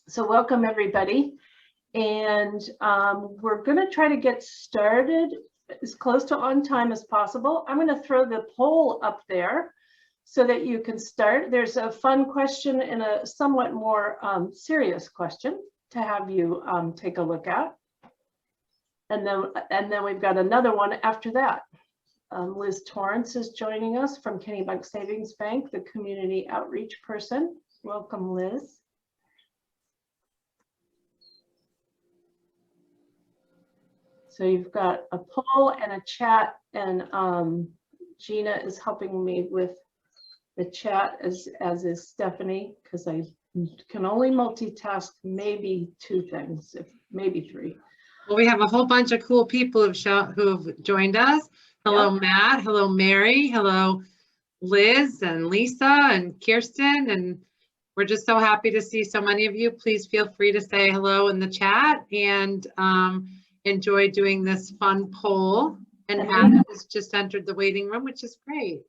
So welcome everybody. And we're going to try to get started as close to on time as possible. I'm going to throw the poll up there so that you can start. There's a fun question and a somewhat more serious question to have you take a look at. And then we've got another one after that. Liz Torrance is joining us from Kennebunk Savings Bank, the community outreach person. Welcome, Liz. So you've got a poll and a chat, and Gina is helping me with the chat, as is Stephanie, because I can only multitask maybe two things, maybe three. Well, we have a whole bunch of cool people who've joined us. Hello, yep. Matt. Hello, Mary. Hello, Liz and Lisa and Kirsten. And we're just so happy to see so many of you. Please feel free to say hello in the chat and enjoy doing this fun poll. And Adam has just entered the waiting room, which is great.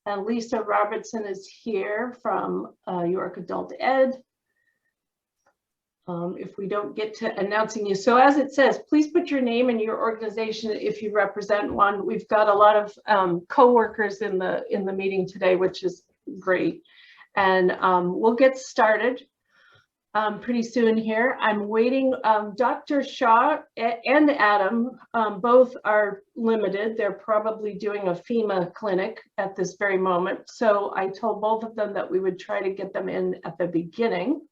And Lisa Robertson is here from York Adult Ed. If we don't get to announcing you. So as it says, please put your name and your organization if you represent one. We've got a lot of co-workers in the meeting today, which is great. And we'll get started pretty soon here. I'm waiting. Dr. Shah and Adam both are limited. They're probably doing a FEMA clinic at this very moment. So I told both of them that we would try to get them in at the beginning.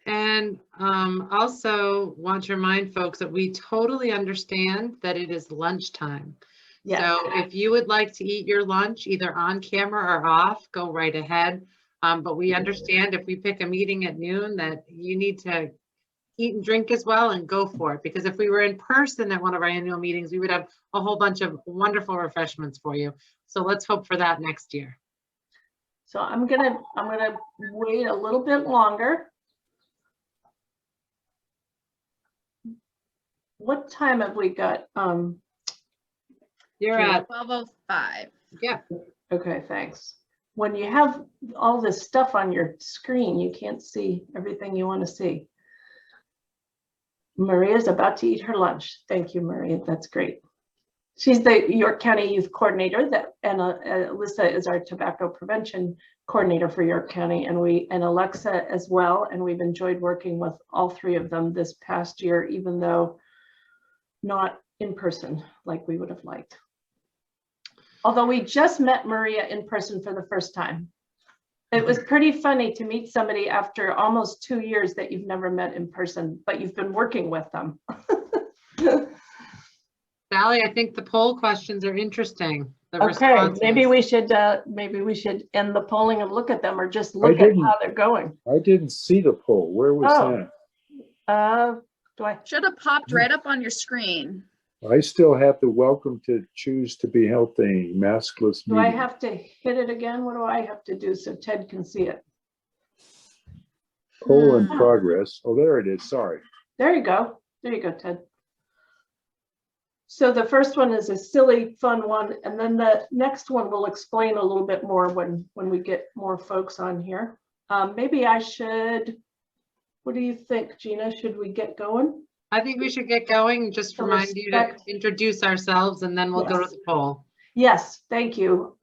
And also want to remind folks that we totally understand that it is lunchtime. Yes. So if you would like to eat your lunch either on camera or off, go right ahead. But we understand if we pick a meeting at noon that you need to eat and drink as well, and go for it. Because if we were in person at one of our annual meetings, we would have a whole bunch of wonderful refreshments for you. So let's hope for that next year. So I'm gonna wait a little bit longer. What time have we got? You're at 12:05. Yeah. Okay, thanks. When you have all this stuff on your screen, you can't see everything you want to see. Maria's about to eat her lunch. Thank you, Maria. That's great. She's the York County Youth Coordinator, and Alyssa is our Tobacco Prevention Coordinator for York County, and Alexa as well. And we've enjoyed working with all three of them this past year, even though not in person like we would have liked. Although we just met Maria in person for the first time. It was pretty funny to meet somebody after almost 2 years that you've never met in person, but you've been working with them. Sally, I think the poll questions are interesting. Okay, maybe we should end the polling and look at them, or just look at how they're going. I didn't see the poll. Where was that? Should have popped right up on your screen. I still have the welcome to choose to be healthy maskless meeting. Do I have to hit it again? What do I have to do so Ted can see it? Poll in progress. Oh, there it is. Sorry. There you go. There you go, Ted. So the first one is a silly, fun one, and then the next one will explain a little bit more when we get more folks on here. Maybe I should. What do you think, Gina? Should we get going? I think we should get going. Just remind you to introduce ourselves, and then we'll go to the poll. Yes, thank you.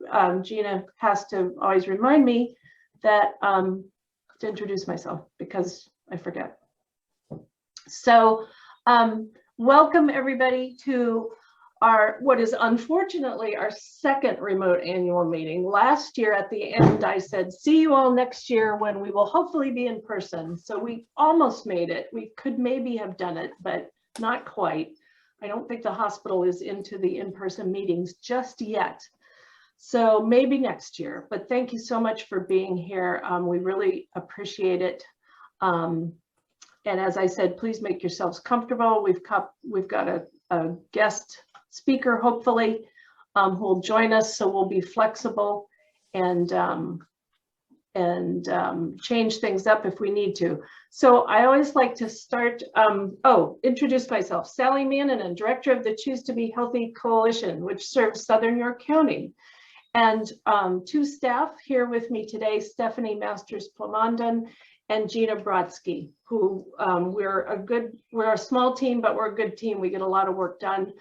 Gina has to always remind me that to introduce myself because I forget. So welcome everybody to what is unfortunately our second remote annual meeting. Last year at the end, I said, see you all next year when we will hopefully be in person. So we almost made it. We could maybe have done it, but not quite. I don't think the hospital is into the in-person meetings just yet. So maybe next year, but thank you so much for being here. We really appreciate it. And as I said, please make yourselves comfortable. We've got a guest speaker, hopefully, who will join us, so we'll be flexible and change things up if we need to. So I always like to start, introduce myself. Sally Mannanen, Director of the Choose to Be Healthy Coalition, which serves Southern York County. And two staff here with me today, Stephanie Masters-Plamondon and Gina Brodsky, who we're a small team, but we're a good team. We get a lot of work done.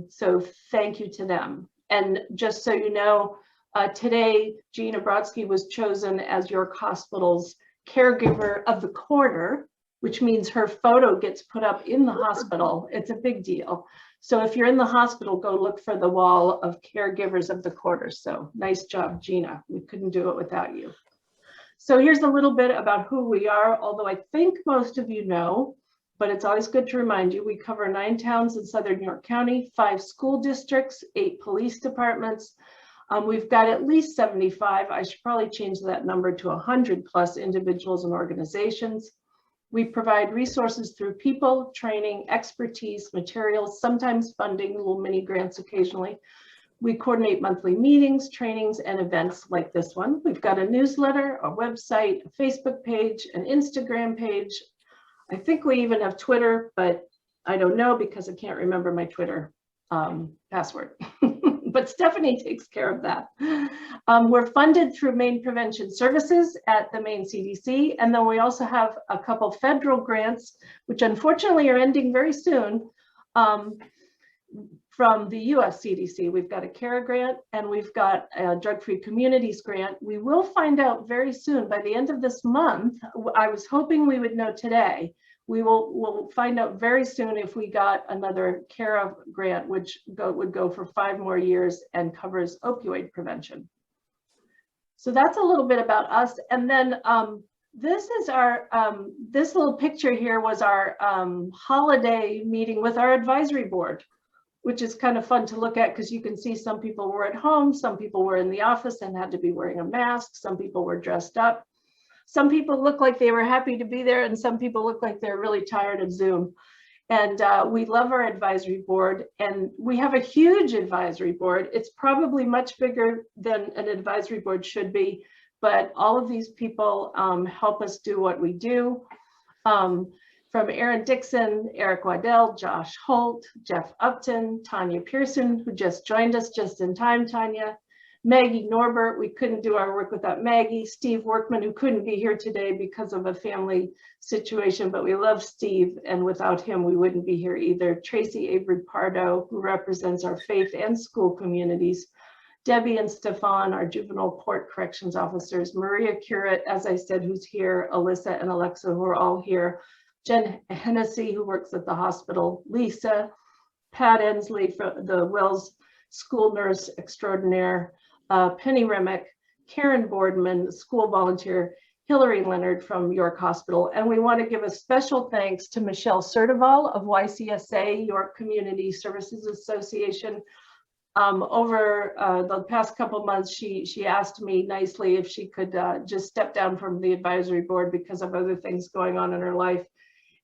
So thank you to them. And just so you know, today, Gina Brodsky was chosen as York Hospital's Caregiver of the Quarter, which means her photo gets put up in the hospital. It's a big deal. So if you're in the hospital, go look for the wall of Caregivers of the Quarter. So nice job, Gina. We couldn't do it without you. So here's a little bit about who we are, although I think most of you know, but it's always good to remind you, we cover 9 towns in Southern York County, 5 school districts, 8 police departments. We've got at least 75, I should probably change that number to 100 plus individuals and organizations. We provide resources through people, training, expertise, materials, sometimes funding, little mini grants occasionally. We coordinate monthly meetings, trainings, and events like this one. We've got a newsletter, a website, a Facebook page, an Instagram page. I think we even have Twitter, but I don't know because I can't remember my Twitter password. But Stephanie takes care of that. We're funded through Maine Prevention Services at the Maine CDC. And then we also have a couple federal grants, which unfortunately are ending very soon, from the US CDC. We've got a CARE grant and we've got a Drug-Free Communities grant. We will find out very soon, by the end of this month. I was hoping we would know today. We'll find out very soon if we got another CARE grant, which would go for 5 more years and covers opioid prevention. So that's a little bit about us. And then this is our, this little picture here was our holiday meeting with our advisory board, which is kind of fun to look at because you can see some people were at home, some people were in the office and had to be wearing a mask, some people were dressed up. Some people look like they were happy to be there and some people look like they're really tired of Zoom. And we love our advisory board and we have a huge advisory board. It's probably much bigger than an advisory board should be, but all of these people help us do what we do. From Aaron Dixon, Eric Waddell, Josh Holt, Jeff Upton, Tanya Pearson, who just joined us just in time, Tanya. Maggie Norbert, we couldn't do our work without Maggie. Steve Workman, who couldn't be here today because of a family situation, but we love Steve, and without him, we wouldn't be here either. Tracy Avery Pardo, who represents our faith and school communities. Debbie and Stefan, our juvenile court corrections officers. Maria Curate, as I said, who's here. Alyssa and Alexa, who are all here. Jen Hennessy, who works at the hospital. Lisa, Pat Ensley, from the Wells School Nurse Extraordinaire. Penny Remick, Karen Boardman, school volunteer, Hillary Leonard from York Hospital. And we want to give a special thanks to Michelle Sertival of YCSA, York Community Services Association. Over the past couple of months, she asked me nicely if she could just step down from the advisory board because of other things going on in her life.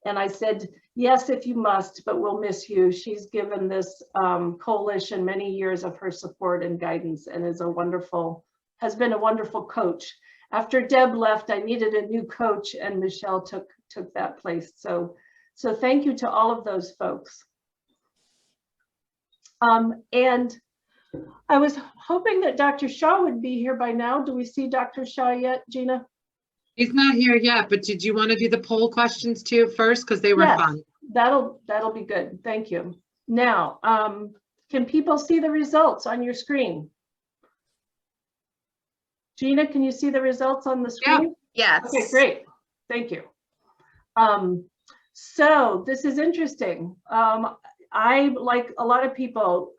And I said, yes, if you must, but we'll miss you. She's given this coalition many years of her support and guidance and has been a wonderful coach. After Deb left, I needed a new coach and Michelle took that place. So thank you to all of those folks. And I was hoping that Dr. Shah would be here by now. Do we see Dr. Shah yet, Gina? He's not here yet, but did you want to do the poll questions too first? Because they were fun. That'll be good. Thank you. Now, can people see the results on your screen? Gina, can you see the results on the screen? Yes. Okay, great. Thank you. So this is interesting. I, like a lot of people,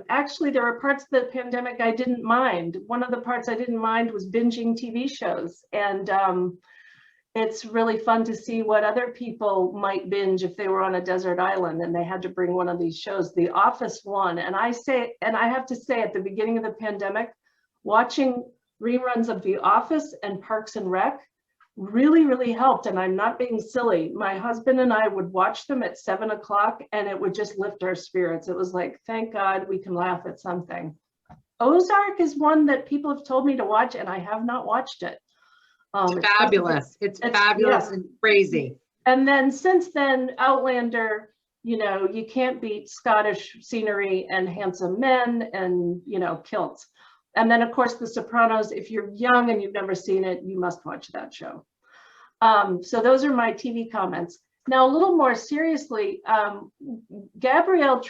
actually there are parts of the pandemic I didn't mind. One of the parts I didn't mind was binging TV shows. And it's really fun to see what other people might binge if they were on a desert island and they had to bring one of these shows. The Office won. And I have to say at the beginning of the pandemic, watching reruns of The Office and Parks and Rec really helped. And I'm not being silly. My husband and I would watch them at 7 o'clock and it would just lift our spirits. It was like, thank God we can laugh at something. Ozark is one that people have told me to watch and I have not watched it. It's fabulous. It's fabulous and crazy. And then since then, Outlander, you know, you can't beat Scottish scenery and handsome men and, you know, kilts. And then of course, The Sopranos, if you're young and you've never seen it, you must watch that show. So those are my TV comments. Now, a little more seriously, Gabrielle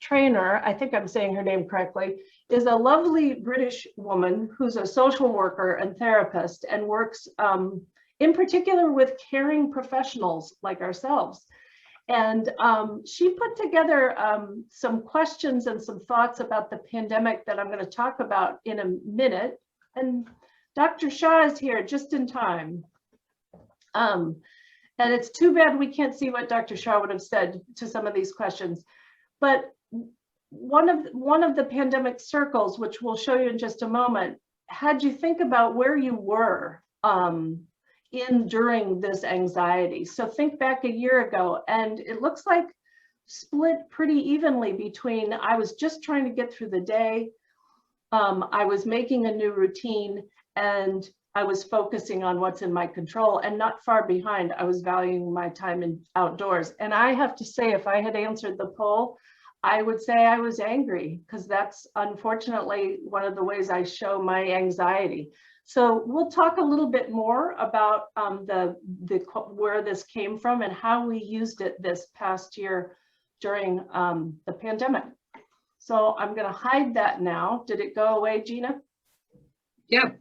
Traynor, I think I'm saying her name correctly, is a lovely British woman who's a social worker and therapist and works in particular with caring professionals like ourselves. And she put together some questions and some thoughts about the pandemic that I'm going to talk about in a minute. And Dr. Shah is here just in time. And it's too bad we can't see what Dr. Shah would have said to some of these questions. But one of the pandemic circles, which we'll show you in just a moment, had you think about where you were during this anxiety. So think back a year ago, and it looks like split pretty evenly between I was just trying to get through the day, I was making a new routine, and I was focusing on what's in my control, and not far behind, I was valuing my time outdoors. And I have to say, if I had answered the poll, I would say I was angry, because that's unfortunately one of the ways I show my anxiety. So we'll talk a little bit more about where this came from and how we used it this past year during the pandemic. So I'm going to hide that now. Did it go away, Gina? Yeah.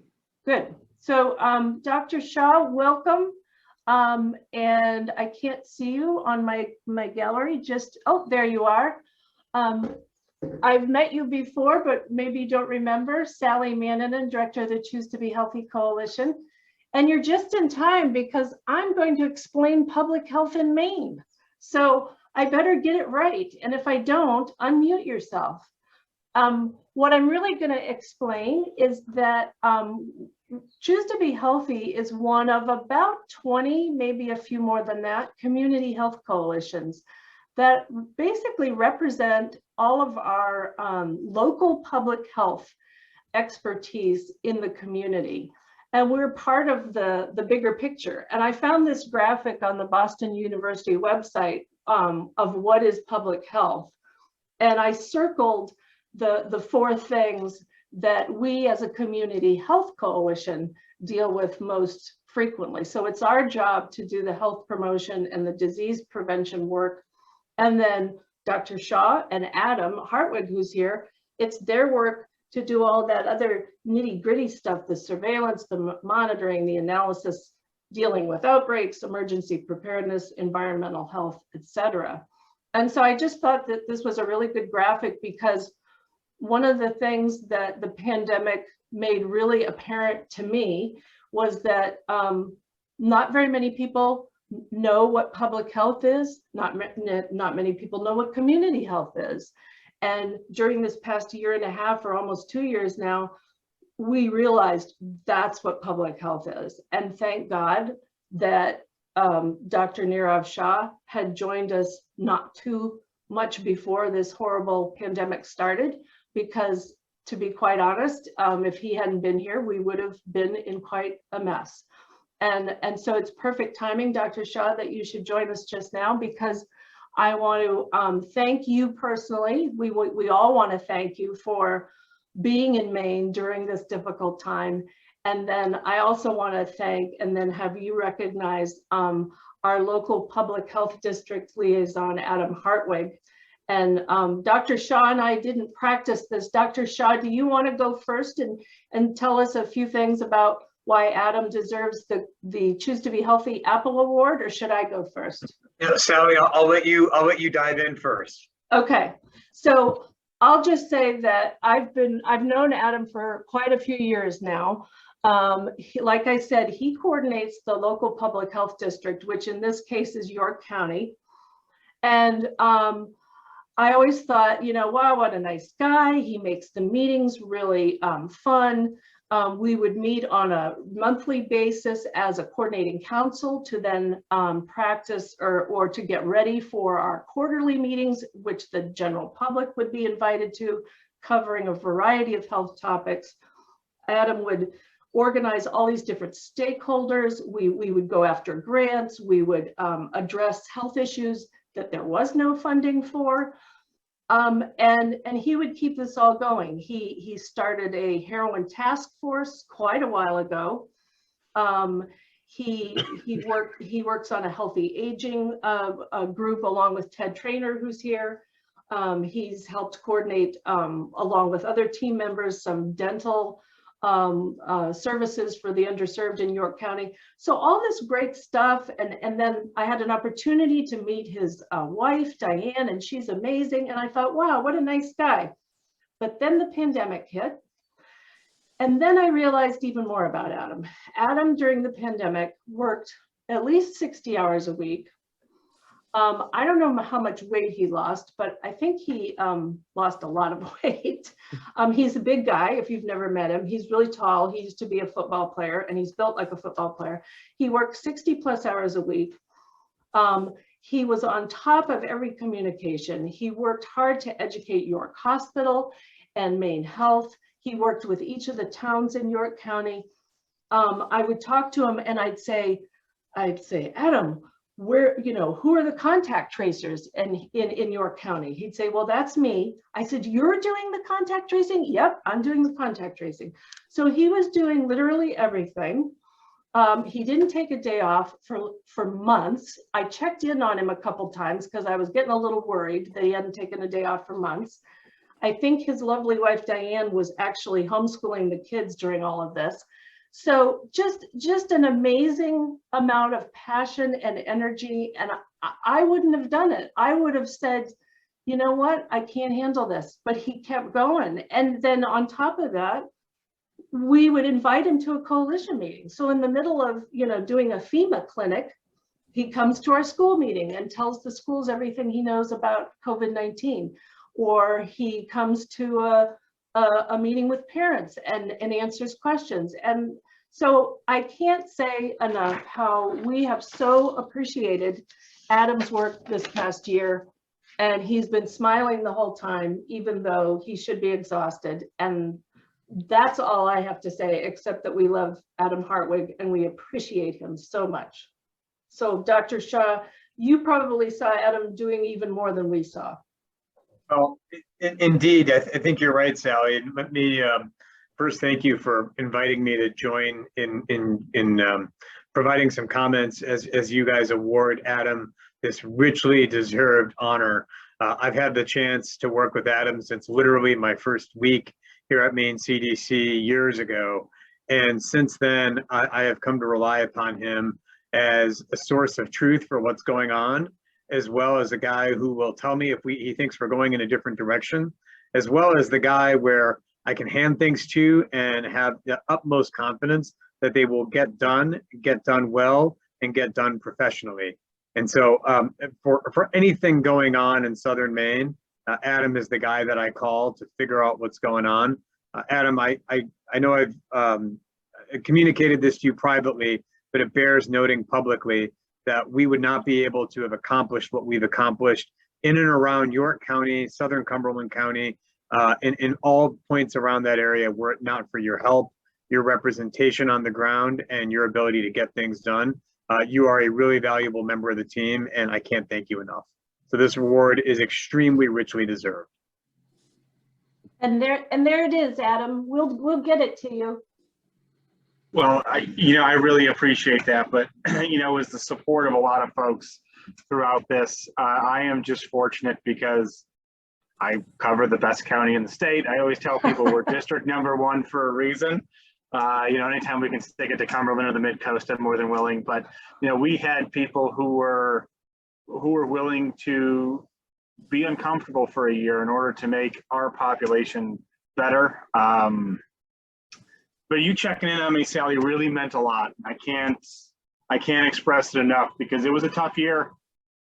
Good. So Dr. Shah, welcome. And I can't see you on my gallery. Oh, there you are. I've met you before, but maybe you don't remember. Sally Mannanen, director of the Choose to Be Healthy Coalition. And you're just in time because I'm going to explain public health in Maine. So I better get it right. And if I don't, unmute yourself. What I'm really going to explain is that Choose to Be Healthy is one of about 20, maybe a few more than that, community health coalitions that basically represent all of our local public health expertise in the community. And we're part of the bigger picture. And I found this graphic on the Boston University website of what is public health. And I circled the 4 things that we as a community health coalition deal with most frequently. So it's our job to do the health promotion and the disease prevention work. And then Dr. Shah and Adam Hartwig, who's here, it's their work to do all that other nitty-gritty stuff, the surveillance, the monitoring, the analysis, dealing with outbreaks, emergency preparedness, environmental health, etc. And so I just thought that this was a really good graphic because one of the things that the pandemic made really apparent to me was that not very many people know what public health is. Not many people know what community health is. And during this past 1.5 years or almost 2 years now, we realized that's what public health is. And thank God that Dr. Nirav Shah had joined us not too much before this horrible pandemic started, because to be quite honest, if he hadn't been here, we would have been in quite a mess. And so it's perfect timing, Dr. Shah, that you should join us just now, because I want to thank you personally. We all want to thank you for being in Maine during this difficult time. And then I also want to thank and then have you recognize our local public health district liaison, Adam Hartwig. And Dr. Shah and I didn't practice this. Dr. Shah, do you want to go first and tell us a few things about why Adam deserves the Choose to Be Healthy Apple Award, or should I go first? Yeah, Sally, I'll let you dive in first. Okay, so I'll just say that I've known Adam for quite a few years now. Like I said, he coordinates the local public health district, which in this case is York County. And I always thought, wow, what a nice guy. He makes the meetings really fun. We would meet on a monthly basis as a coordinating council to then practice or to get ready for our quarterly meetings, which the general public would be invited to, covering a variety of health topics. Adam would organize all these different stakeholders. We would go after grants. We would address health issues that there was no funding for. And he would keep this all going. He started a heroin task force quite a while ago. He works on a healthy aging group along with Ted Trainer, who's here. He's helped coordinate along with other team members some dental services for the underserved in York County. So all this great stuff. And then I had an opportunity to meet his wife, Diane, and she's amazing. And I thought, wow, what a nice guy. But then the pandemic hit. And then I realized even more about Adam. Adam, during the pandemic, worked at least 60 hours a week. I don't know how much weight he lost, but I think he lost a lot of weight. He's a big guy, if you've never met him. He's really tall. He used to be a football player, and he's built like a football player. He worked 60 plus hours a week. He was on top of every communication. He worked hard to educate York Hospital and Maine Health. He worked with each of the towns in York County. I would talk to him and I'd say, Adam, where, who are the contact tracers in York County? He'd say, well, that's me. I said, you're doing the contact tracing? Yep, I'm doing the contact tracing. So he was doing literally everything. He didn't take a day off for months. I checked in on him a couple times because I was getting a little worried that he hadn't taken a day off for months. I think his lovely wife, Diane, was actually homeschooling the kids during all of this. So just an amazing amount of passion and energy. And I wouldn't have done it. I would have said, you know what, I can't handle this, but he kept going. And then on top of that, we would invite him to a coalition meeting. So in the middle of, doing a FEMA clinic, he comes to our school meeting and tells the schools everything he knows about COVID-19. Or he comes to a meeting with parents and answers questions. And so I can't say enough how we have so appreciated Adam's work this past year. And he's been smiling the whole time, even though he should be exhausted. And that's all I have to say, except that we love Adam Hartwig and we appreciate him so much. So Dr. Shah, you probably saw Adam doing even more than we saw. Well, indeed, I think you're right, Sally. And let me first thank you for inviting me to join in providing some comments as you guys award Adam this richly deserved honor. I've had the chance to work with Adam since literally my first week here at Maine CDC years ago. And since then, I have come to rely upon him as a source of truth for what's going on, as well as a guy who will tell me if he thinks we're going in a different direction, as well as the guy where I can hand things to and have the utmost confidence that they will get done well, and get done professionally. And so for anything going on in Southern Maine, Adam is the guy that I call to figure out what's going on. Adam, I know I've communicated this to you privately, but it bears noting publicly that we would not be able to have accomplished what we've accomplished in and around York County, Southern Cumberland County, in all points around that area, were it not for your help, your representation on the ground, and your ability to get things done. You are a really valuable member of the team, and I can't thank you enough. So this award is extremely richly deserved. And there it is, Adam. We'll get it to you. Well, I really appreciate that, but with the support of a lot of folks throughout this, I am just fortunate because I cover the best county in the state. I always tell people we're district #1 for a reason. Anytime we can stick it to Cumberland or the Mid-Coast, I'm more than willing. But we had people who were willing to be uncomfortable for a year in order to make our population better. But you checking in on me, Sally, really meant a lot. I can't express it enough because it was a tough year.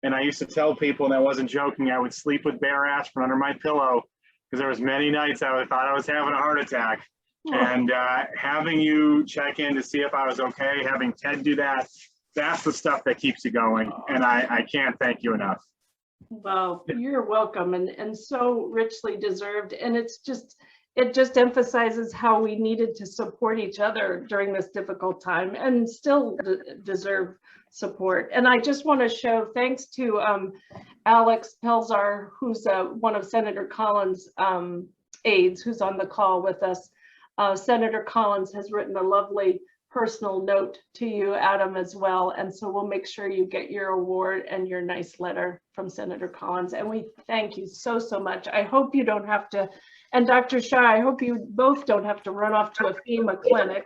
And I used to tell people, and I wasn't joking, I would sleep with bare aspirin under my pillow because there was many nights I thought I was having a heart attack. Oh. And having you check in to see if I was okay, having Ted do that, that's the stuff that keeps you going. And I can't thank you enough. Well, you're welcome, and so richly deserved. And it's just, it just emphasizes how we needed to support each other during this difficult time and still deserve support. And I just want to show thanks to Alex Pelzar, who's one of Senator Collins' aides, who's on the call with us. Senator Collins has written a lovely personal note to you, Adam, as well. And so we'll make sure you get your award and your nice letter from Senator Collins. And we thank you so, so much. I hope you don't have to, and Dr. Shah, I hope you both don't have to run off to a FEMA clinic.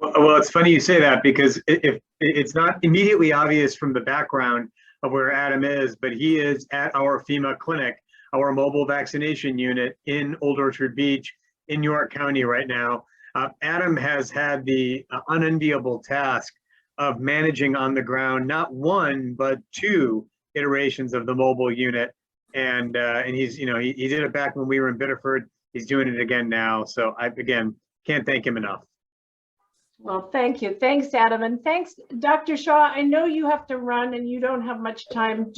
Well, it's funny you say that, because if it's not immediately obvious from the background of where Adam is, but he is at our FEMA clinic, our mobile vaccination unit in Old Orchard Beach in York County right now. Adam has had the unenviable task of managing on the ground not one but two iterations of the mobile unit, and he's, you know, he did it back when we were in Biddeford. He's doing it again now. So I again can't thank him enough. Well, thank you. Thanks, Adam, and thanks, Dr. Shah. I know you have to run and you don't have much time.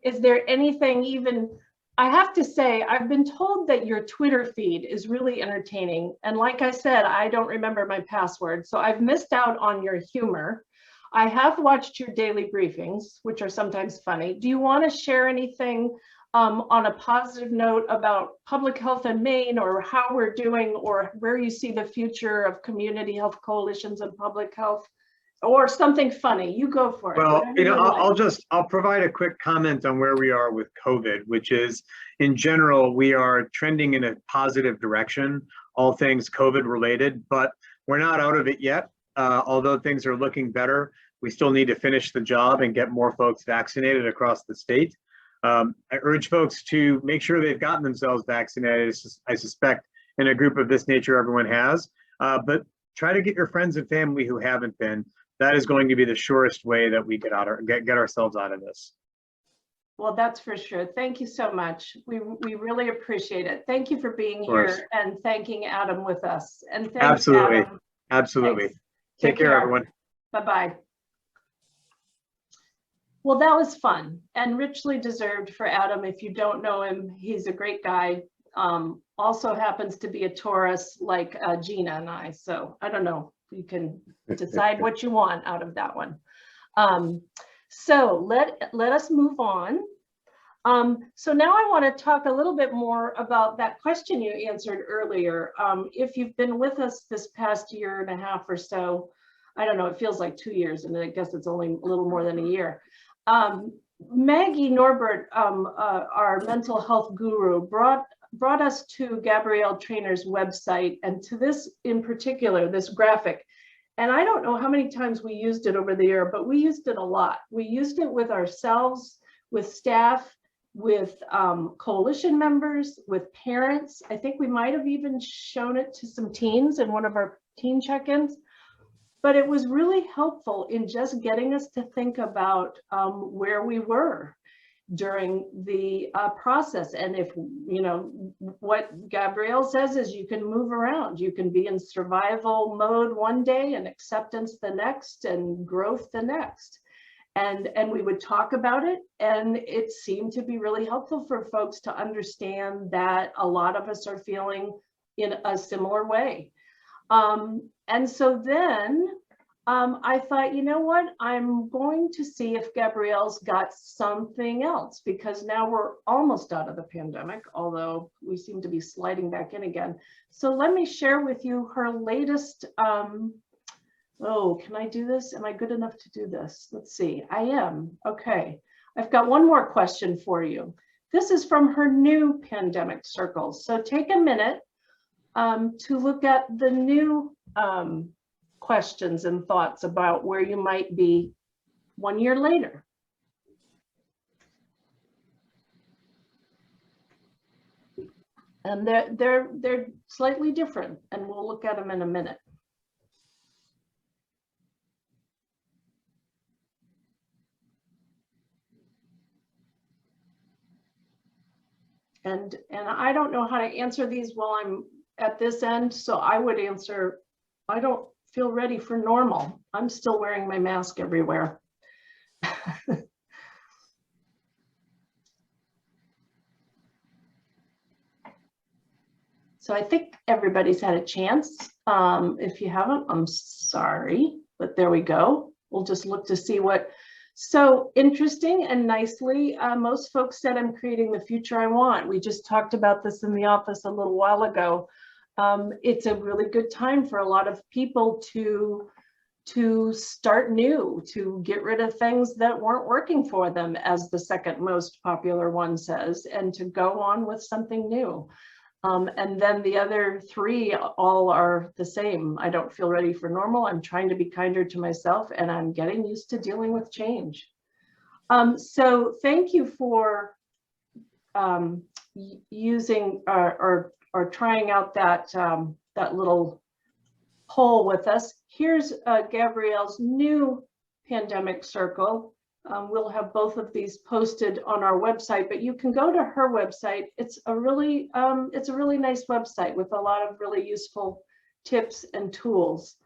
Is there anything even? I have to say, I've been told that your Twitter feed is really entertaining. And like I said, I don't remember my password, so I've missed out on your humor. I have watched your daily briefings, which are sometimes funny. Do you want to share anything on a positive note about public health in Maine, or how we're doing, or where you see the future of community health coalitions and public health? Or something funny, you go for it. Well, you know, I'll provide a quick comment on where we are with COVID, which is, in general, we are trending in a positive direction, all things COVID related, but we're not out of it yet. Although things are looking better, we still need to finish the job and get more folks vaccinated across the state. I urge folks to make sure they've gotten themselves vaccinated. I suspect in a group of this nature, everyone has, but try to get your friends and family who haven't been. That is going to be the surest way that we get ourselves out of this. Well, that's for sure. Thank you so much. We really appreciate it. Thank you for being here and thanking Adam with us. And thanks, absolutely, Adam. absolutely. Thanks. Take care, everyone. Bye-bye. Well, that was fun and richly deserved for Adam. If you don't know him, he's a great guy. Also happens to be a Taurus like Gina and I. So I don't know. You can decide what you want out of that one. So let us move on. So now I want to talk a little bit more about that question you answered earlier. If you've been with us this past year and a half or so, I don't know, it feels like 2 years, and I guess it's only a little more than a year. Maggie Norbert, our mental health guru, brought us to Gabrielle Trainer's website, and to this in particular, this graphic. And I don't know how many times we used it over the year, but we used it a lot. We used it with ourselves, with staff, with coalition members, with parents. I think we might have even shown it to some teens in one of our teen check-ins. But it was really helpful in just getting us to think about where we were during the process. And if, you know, what Gabrielle says is you can move around. You can be in survival mode one day and acceptance the next and growth the next. And we would talk about it, and it seemed to be really helpful for folks to understand that a lot of us are feeling in a similar way. And so then I thought, you know what, I'm going to see if Gabrielle's got something else, because now we're almost out of the pandemic, although we seem to be sliding back in again. So let me share with you her latest, oh, can I do this? Am I good enough to do this? Let's see, I am, okay. I've got one more question for you. This is from her new pandemic circles. So take a minute to look at the new questions and thoughts about where you might be 1 year later. And they're slightly different, and we'll look at them in a minute. And I don't know how to answer these while I'm at this end, so I would answer, I don't feel ready for normal. I'm still wearing my mask everywhere. So I think everybody's had a chance. If you haven't, I'm sorry, but there we go. We'll just look to see what. So interesting and nicely, most folks said I'm creating the future I want. We just talked about this in the office a little while ago. It's a really good time for a lot of people to start new, to get rid of things that weren't working for them, as the second most popular one says, and to go on with something new. And then the other three all are the same. I don't feel ready for normal. I'm trying to be kinder to myself, and I'm getting used to dealing with change. So thank you for using or trying out that that little poll with us. Here's Gabrielle's new pandemic circle. We'll have both of these posted on our website, but you can go to her website. It's a really nice website with a lot of really useful tips and tools.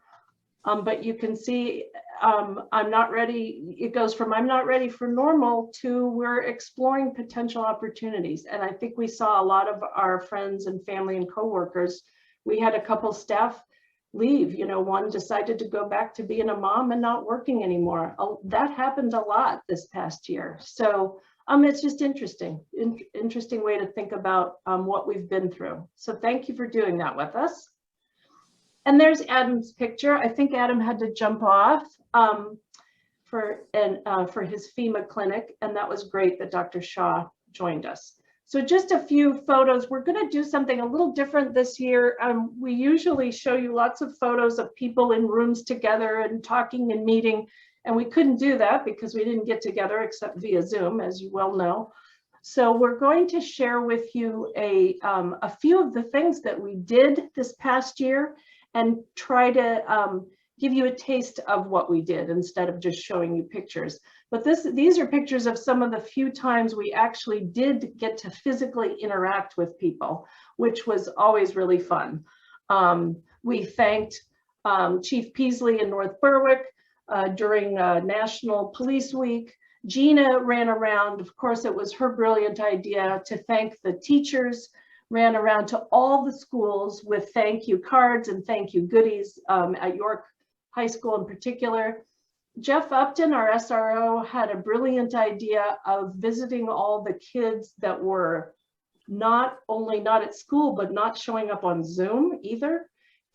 But you can see I'm not ready. It goes from I'm not ready for normal to we're exploring potential opportunities. And I think we saw a lot of our friends and family and coworkers. We had a couple staff leave, you know, one decided to go back to being a mom and not working anymore. That happened a lot this past year. So it's just interesting way to think about what we've been through. So thank you for doing that with us. And there's Adam's picture. I think Adam had to jump off for his FEMA clinic, and that was great that Dr. Shah joined us. So just a few photos. We're going to do something a little different this year. We usually show you lots of photos of people in rooms together and talking and meeting, and we couldn't do that because we didn't get together except via Zoom, as you well know. So we're going to share with you a few of the things that we did this past year and try to give you a taste of what we did instead of just showing you pictures. But these are pictures of some of the few times we actually did get to physically interact with people, which was always really fun. We thanked Chief Peasley in North Berwick during National Police Week. Gina ran around, of course, it was her brilliant idea to thank the teachers, ran around to all the schools with thank you cards and thank you goodies at York High School in particular. Jeff Upton, our SRO, had a brilliant idea of visiting all the kids that were not only not at school, but not showing up on Zoom either,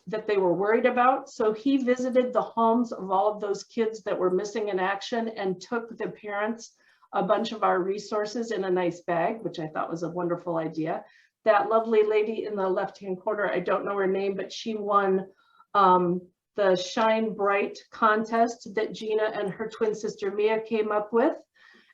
that they were worried about. So he visited the homes of all of those kids that were missing in action and took the parents a bunch of our resources in a nice bag, which I thought was a wonderful idea. That lovely lady in the left-hand corner, I don't know her name, but she won the Shine Bright contest that Gina and her twin sister Mia came up with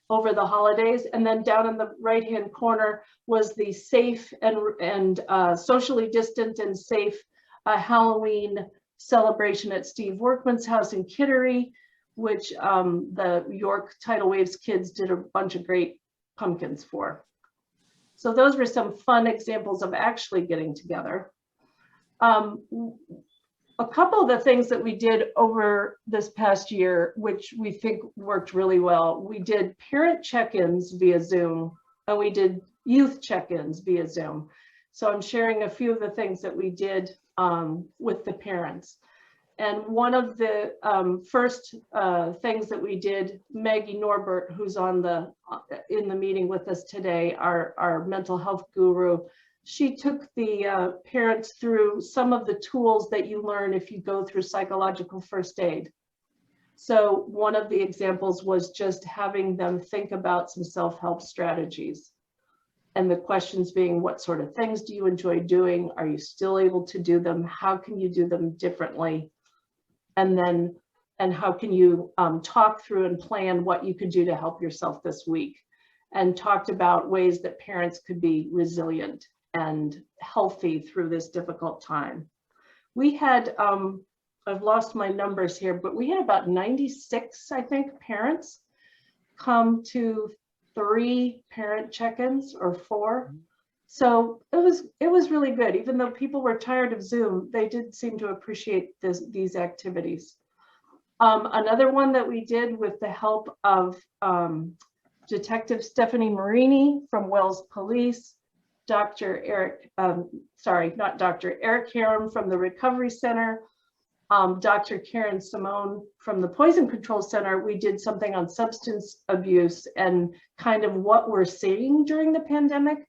over the holidays. And then down in the right-hand corner was the safe and socially distant and safe Halloween celebration at Steve Workman's house in Kittery, which the York Tidal Waves kids did a bunch of great pumpkins for. So those were some fun examples of actually getting together. A couple of the things that we did over this past year, which we think worked really well, we did parent check-ins via Zoom, and we did youth check-ins via Zoom. So I'm sharing a few of the things that we did with the parents. And one of the first things that we did, Maggie Norbert, who's on in the meeting with us today, our mental health guru, she took the parents through some of the tools that you learn if you go through psychological first aid. So one of the examples was just having them think about some self-help strategies. And the questions being, what sort of things do you enjoy doing? Are you still able to do them? How can you do them differently? And how can you talk through and plan what you could do to help yourself this week? And talked about ways that parents could be resilient and healthy through this difficult time. We had, I've lost my numbers here, but we had about 96, I think, parents come to 3 parent check-ins or 4. So it was really good. Even though people were tired of Zoom, they did seem to appreciate these activities. Another one that we did with the help of Detective Stephanie Marini from Wells Police, Dr. Eric, not Dr. Eric Harum from the Recovery Center, Dr. Karen Simone from the Poison Control Center. We did something on substance abuse and kind of what we're seeing during the pandemic.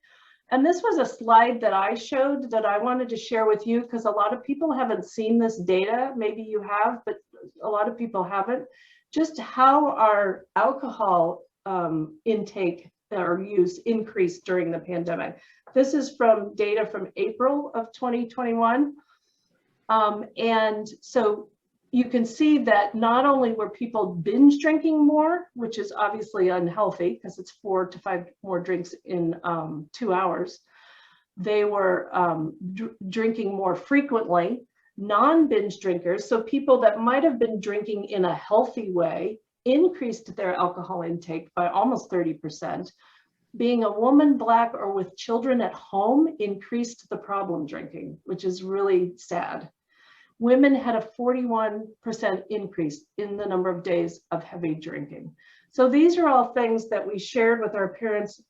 And this was a slide that I showed that I wanted to share with you because a lot of people haven't seen this data. Maybe you have, but a lot of people haven't. Just how our alcohol intake or use increased during the pandemic. This is from data from April of 2021. And so you can see that not only were people binge drinking more, which is obviously unhealthy because it's 4 to 5 more drinks in 2 hours, they were drinking more frequently. Non-binge drinkers, so people that might have been drinking in a healthy way, increased their alcohol intake by almost 30%. Being a woman, Black, or with children at home increased the problem drinking, which is really sad. Women had a 41% increase in the number of days of heavy drinking. So these are all things that we shared with our parents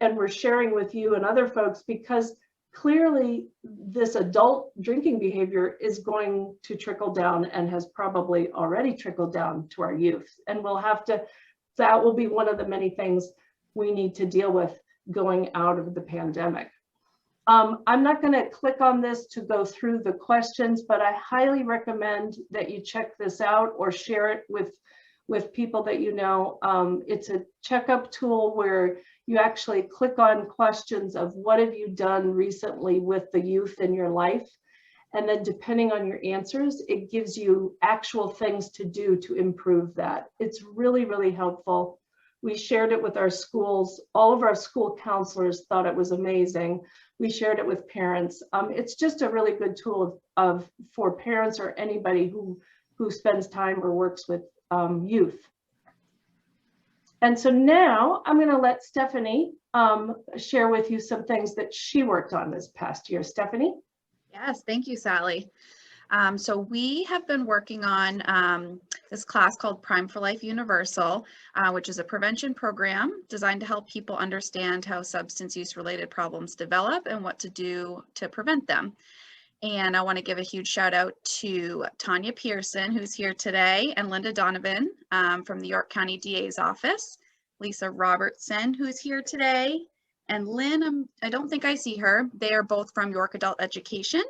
and we're sharing with you and other folks because clearly this adult drinking behavior is going to trickle down and has probably already trickled down to our youth. And we'll have to, that will be one of the many things we need to deal with going out of the pandemic. I'm not going to click on this to go through the questions, but I highly recommend that you check this out or share it with people that you know. It's a checkup tool where you actually click on questions of what have you done recently with the youth in your life. And then depending on your answers, it gives you actual things to do to improve that. It's really, really helpful. We shared it with our schools. All of our school counselors thought it was amazing. We shared it with parents. It's just a really good tool for parents or anybody who spends time or works with youth. And so now I'm going to let Stephanie share with you some things that she worked on this past year. Stephanie? Yes, thank you, Sally. So we have been working on this class called Prime for Life Universal, which is a prevention program designed to help people understand how substance use related problems develop and what to do to prevent them. And I want to give a huge shout out to Tanya Pearson, who's here today, and Linda Donovan from the York County DA's office, Lisa Robertson, who's here today, and Lynn, I don't think I see her. They are both from York Adult Education.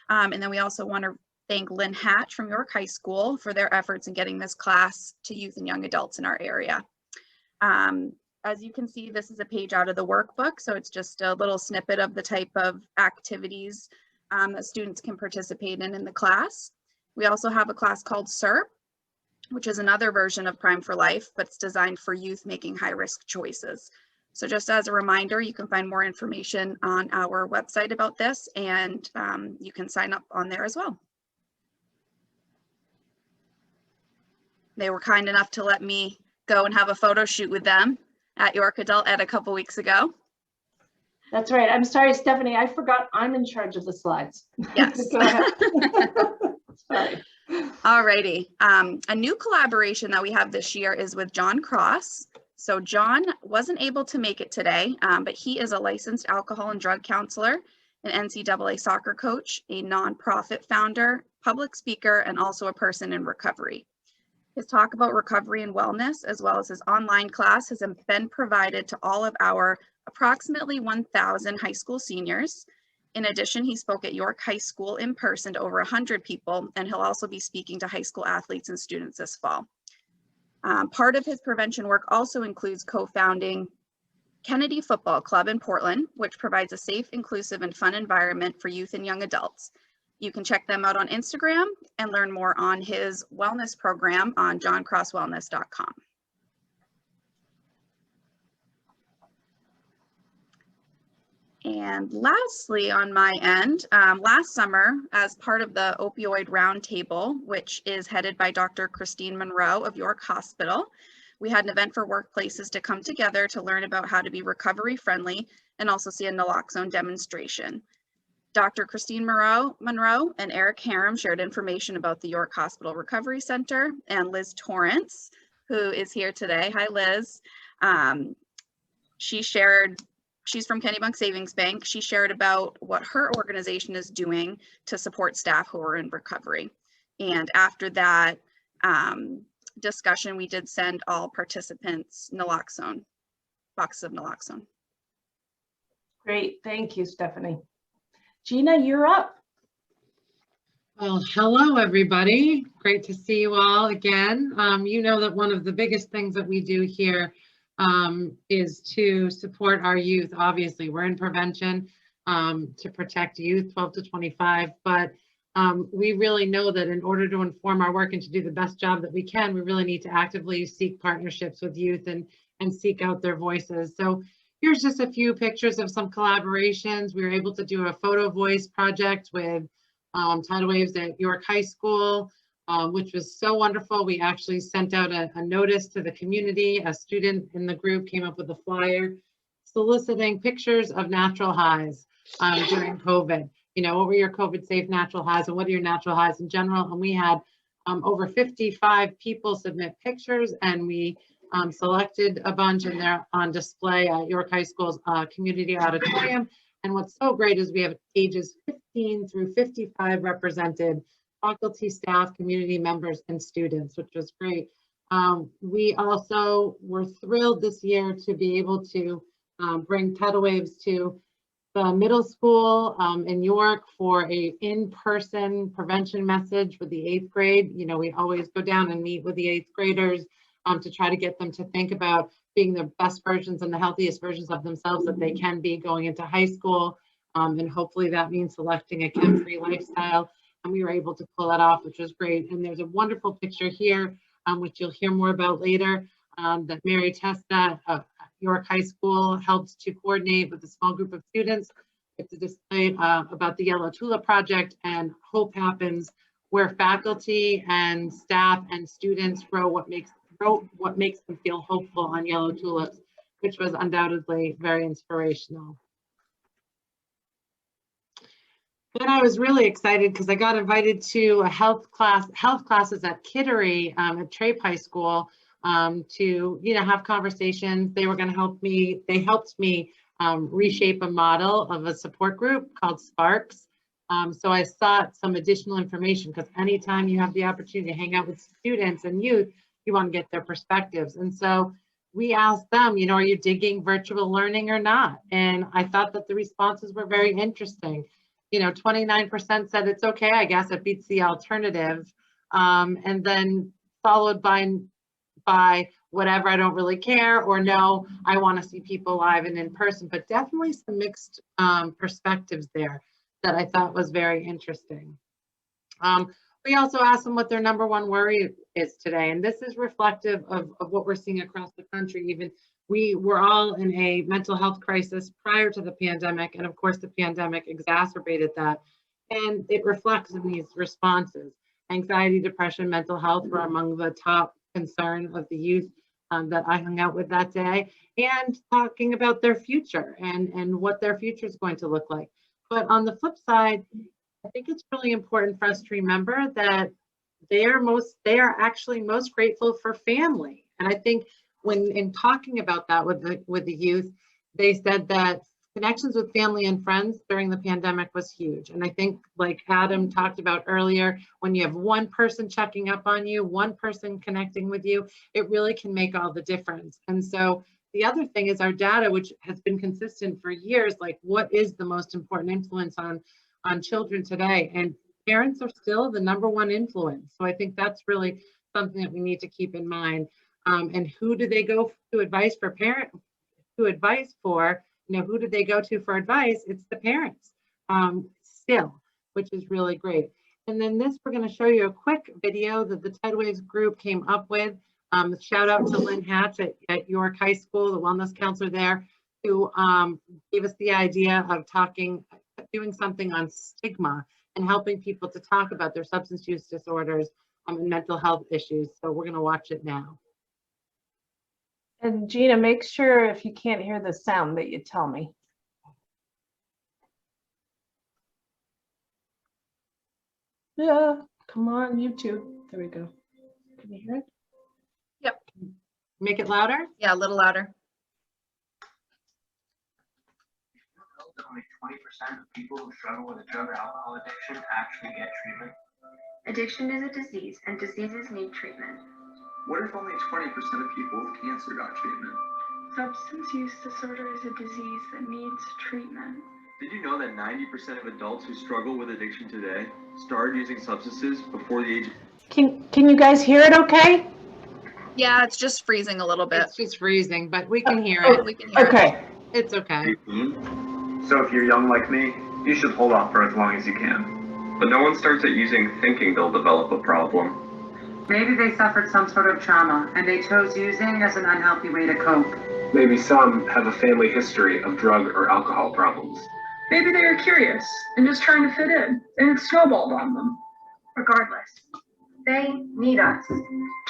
And then we also want to thank Lynn Hatch from York High School for their efforts in getting this class to youth and young adults in our area. As you can see, this is a page out of the workbook, so it's just a little snippet of the type of activities that students can participate in the class. We also have a class called SERP, which is another version of Prime for Life, but it's designed for youth making high-risk choices. So just as a reminder, you can find more information on our website about this, and you can sign up on there as well. They were kind enough to let me go and have a photo shoot with them at York Adult Ed a couple weeks ago. That's right. I'm sorry, Stephanie, I forgot I'm in charge of the slides. Yes. Go ahead. Sorry. Alrighty. A new collaboration that we have this year is with Jon Cross. So Jon wasn't able to make it today, but he is a licensed alcohol and drug counselor, an NCAA soccer coach, a nonprofit founder, public speaker, and also a person in recovery. His talk about recovery and wellness, as well as his online class, has been provided to all of our approximately 1,000 high school seniors. In addition, he spoke at York High School in person to over 100 people, and he'll also be speaking to high school athletes and students this fall. Part of his prevention work also includes co-founding Kennedy Football Club in Portland, which provides a safe, inclusive, and fun environment for youth and young adults. You can check them out on Instagram and learn more on his wellness program on joncrosswellness.com. And lastly, on my end, last summer, as part of the Opioid Roundtable, which is headed by Dr. Christine Monroe of York Hospital, we had an event for workplaces to come together to learn about how to be recovery friendly and also see a naloxone demonstration. Dr. Christine Monroe and Eric Harum shared information about the York Hospital Recovery Center, and Liz Torrance, who is here today. Hi, Liz. She shared she's from Kennebunk Savings Bank. She shared about what her organization is doing to support staff who are in recovery. And after that discussion, we did send all participants naloxone, boxes of naloxone. Great, thank you, Stephanie. Gina, you're up. Well, hello, everybody. Great to see you all again. You know that one of the biggest things that we do here is to support our youth. Obviously, we're in prevention to protect youth 12 to 25, but we really know that in order to inform our work and to do the best job that we can, we really need to actively seek partnerships with youth and seek out their voices. So here's just a few pictures of some collaborations. We were able to do a photo voice project with Tidal Waves at York High School, which was so wonderful. We actually sent out a notice to the community. A student in the group came up with a flyer soliciting pictures of natural highs during COVID. You know, what were your COVID safe natural highs and what are your natural highs in general? And we had over 55 people submit pictures, and we selected a bunch, and they're on display at York High School's community auditorium. And what's so great is we have ages 15 through 55 represented, faculty, staff, community members, and students, which was great. We also were thrilled this year to be able to bring Tidal Waves to the middle school in York for a in-person prevention message with the 8th grade. You know, we always go down and meet with the 8th graders to try to get them to think about being the best versions and the healthiest versions of themselves that they can be going into high school. And hopefully that means selecting a chem-free lifestyle. And we were able to pull that off, which was great. And there's a wonderful picture here, which you'll hear more about later, that Mary Testa of York High School helped to coordinate with a small group of students. It's a display about the Yellow Tulip Project and Hope Happens, where faculty and staff and students wrote what makes them feel hopeful on yellow tulips, which was undoubtedly very inspirational. Then I was really excited because I got invited to a health classes at Kittery at Trape High School to have conversations. They were going to help me. They helped me reshape a model of a support group called Sparks. So I sought some additional information because anytime you have the opportunity to hang out with students and youth, you want to get their perspectives. And so we asked them, are you digging virtual learning or not? And I thought that the responses were very interesting. 29% said it's okay, I guess it beats the alternative. And then followed by whatever, I don't really care, or no, I want to see people live and in person, but definitely some mixed perspectives there that I thought was very interesting. We also asked them what their #1 worry is today, and this is reflective of what we're seeing across the country. Even we were all in a mental health crisis prior to the pandemic, and of course the pandemic exacerbated that, and it reflects in these responses. Anxiety, depression, mental health were among the top concern of the youth that I hung out with that day, and talking about their future and what their future is going to look like. But on the flip side, I think it's really important for us to remember that they are actually most grateful for family. And I think when in talking about that with the youth, they said that connections with family and friends during the pandemic was huge. And I think, like Adam talked about earlier, when you have one person checking up on you, one person connecting with you, it really can make all the difference. And so the other thing is our data, which has been consistent for years, like what is the most important influence on children today, and parents are still the #1 influence. So I think that's really something that we need to keep in mind. And who do they go to advice for who do they go to for advice? It's the parents still, which is really great. And then this, we're going to show you a quick video that the Tidal Waves group came up with. Shout out to Lynn Hatch at York High School, the wellness counselor there, who gave us the idea of doing something on stigma and helping people to talk about their substance use disorders and mental health issues. So we're going to watch it now. And Gina, make sure if you can't hear the sound that you tell me. Yeah, come on, YouTube. There we go. Can you hear it? Yep. Make it louder? Yeah, a little louder. only 20% of people who struggle with a drug or alcohol addiction actually get treatment? Addiction is a disease, and diseases need treatment. What if only 20% of people with cancer got treatment? Substance use disorder is a disease that needs treatment. Did you know that 90% of adults who struggle with addiction today started using substances before the age of... Can you guys hear it okay? Yeah, it's just freezing a little bit. It's just freezing, but we can hear it. We can hear Okay. It's okay. So if you're young like me, you should hold off for as long as you can. But no one starts at using thinking they'll develop a problem. Maybe they suffered some sort of trauma and they chose using as an unhealthy way to cope. Maybe some have a family history of drug or alcohol problems. Maybe they are curious and just trying to fit in, and it snowballed on them. Regardless, they need us.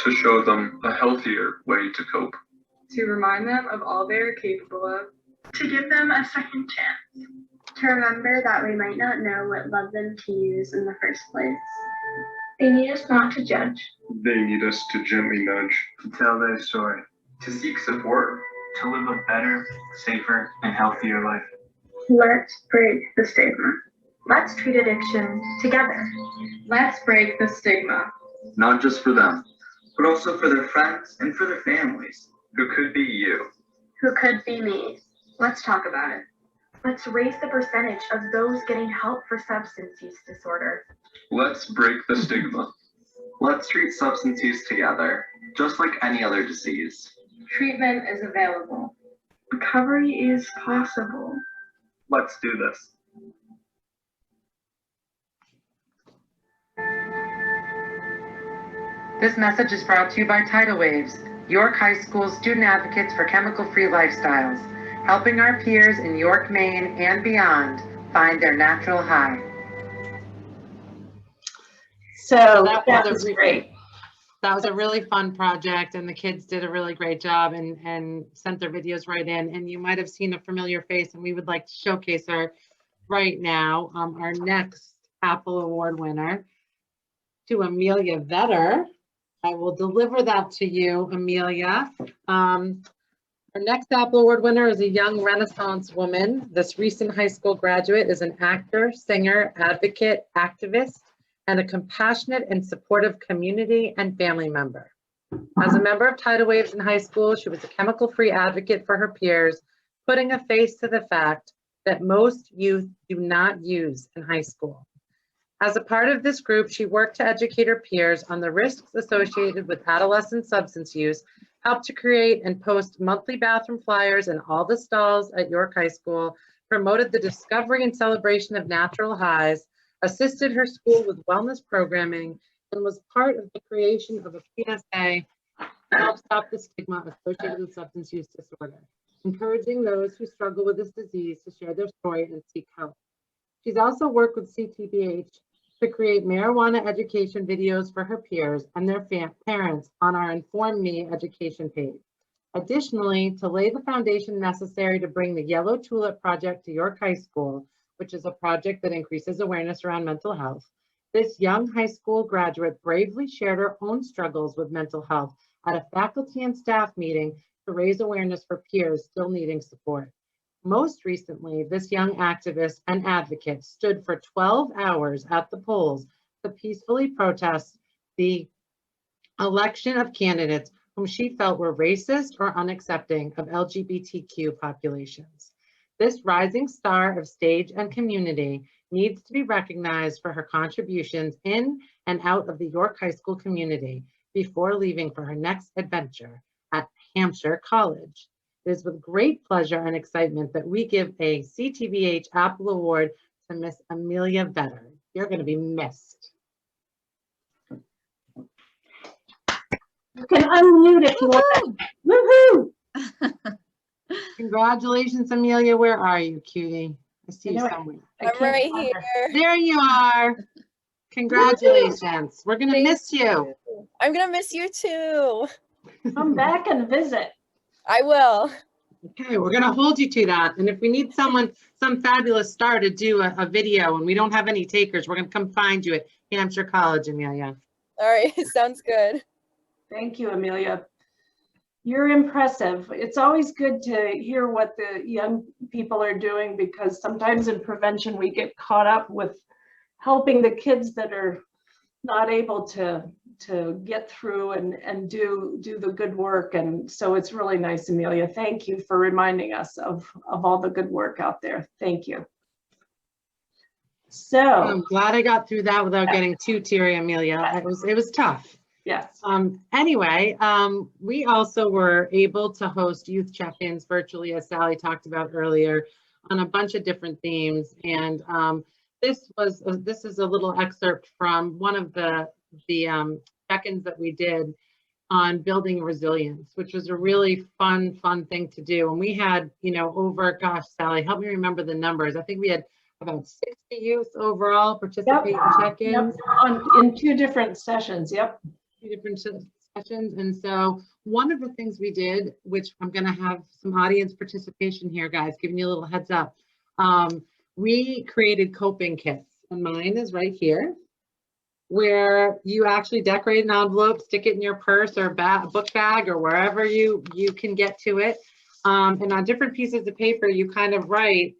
To show them a healthier way to cope. To remind them of all they are capable of. To give them a second chance. To remember that we might not know what led them to use in the first place. They need us not to judge. They need us to gently nudge. To tell their story. To seek support. To live a better, safer, and healthier life. Let's break the stigma. Let's treat addiction together. Let's break the stigma. Not just for them, But also for their friends and for their families. who could be you. Who could be me. Let's talk about it. Let's raise the percentage of those getting help for substance use disorder. Let's break the stigma. Let's treat substance use together, just like any other disease. Treatment is available. Recovery is possible. Let's do this. This message is brought to you by TIDALWAVSE, York High School student advocates for chemical-free lifestyles, helping our peers in York, Maine, and beyond find their natural high. So That that was was great. That was a really fun project, and the kids did a really great job and sent their videos right in. And you might have seen a familiar face, and we would like to showcase her right now. Our next Apple Award winner, to Amelia Vetter. I will deliver that to you, Amelia. Our next Apple Award winner is a young Renaissance woman. This recent high school graduate is an actor, singer, advocate, activist, and a compassionate and supportive community and family member. As a member of Tidal Waves in high school, she was a chemical-free advocate for her peers, putting a face to the fact that most youth do not use in high school. As a part of this group, she worked to educate her peers on the risks associated with adolescent substance use, helped to create and post monthly bathroom flyers in all the stalls at York High School, promoted the discovery and celebration of natural highs, assisted her school with wellness programming, and was part of the creation of a PSA to help stop the stigma associated with substance use disorder, encouraging those who struggle with this disease to share their story and seek help. She's also worked with CTBH to create marijuana education videos for her peers and their parents on our Inform Me education page. Additionally, to lay the foundation necessary to bring the Yellow Tulip Project to York High School, which is a project that increases awareness around mental health, this young high school graduate bravely shared her own struggles with mental health at a faculty and staff meeting to raise awareness for peers still needing support. Most recently, this young activist and advocate stood for 12 hours at the polls to peacefully protest the election of candidates whom she felt were racist or unaccepting of LGBTQ populations. This rising star of stage and community needs to be recognized for her contributions in and out of the York High School community before leaving for her next adventure at Hampshire College. It is with great pleasure and excitement that we give a CTBH Apple Award to Miss Amelia Vetter. You're going to be missed. You can unmute if you want. Woohoo! Congratulations, Amelia. Where are you, cutie? I see you somewhere. I'm right here. There you are. Congratulations. We're going to miss you. I'm going to miss you too. Come back and visit. I will. Okay, we're going to hold you to that. And if we need some fabulous star to do a video and we don't have any takers, we're going to come find you at Hampshire College, Amelia. All right, sounds good. Thank you, Amelia. You're impressive. It's always good to hear what the young people are doing, because sometimes in prevention we get caught up with helping the kids that are not able to get through and do the good work. And so it's really nice, Amelia. Thank you for reminding us of all the good work out there. Thank you. So I'm glad I got through that without getting too teary, Amelia. It was tough. Yes. Anyway, we also were able to host youth check-ins virtually, as Sally talked about earlier, on a bunch of different themes. And this is a little excerpt from one of the check-ins that we did on building resilience, which was a really fun thing to do. And we had, over, gosh, Sally, help me remember the numbers. I think we had about 60 youth overall participate in check-ins. In 2 different sessions. Yep. 2 different sessions. And so one of the things we did, which I'm going to have some audience participation here, guys, giving you a little heads up. We created coping kits, and mine is right here, where you actually decorate an envelope, stick it in your purse or book bag or wherever you can get to it. And on different pieces of paper, you kind of write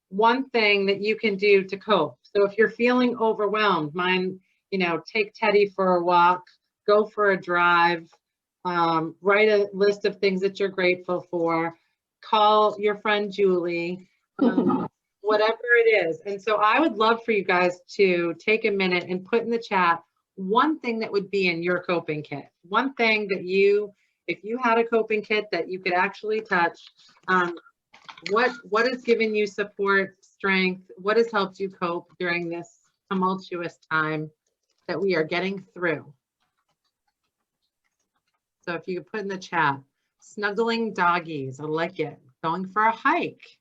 one thing that you can do to cope. So if you're feeling overwhelmed, mine, take Teddy for a walk, go for a drive, write a list of things that you're grateful for, call your friend Julie, whatever it is. And so I would love for you guys to take a minute and put in the chat one thing that would be in your coping kit. One thing that if you had a coping kit that you could actually touch, what has given you support, strength, what has helped you cope during this tumultuous time that we are getting through? So if you could put in the chat, snuggling doggies, I like it. Going for a hike.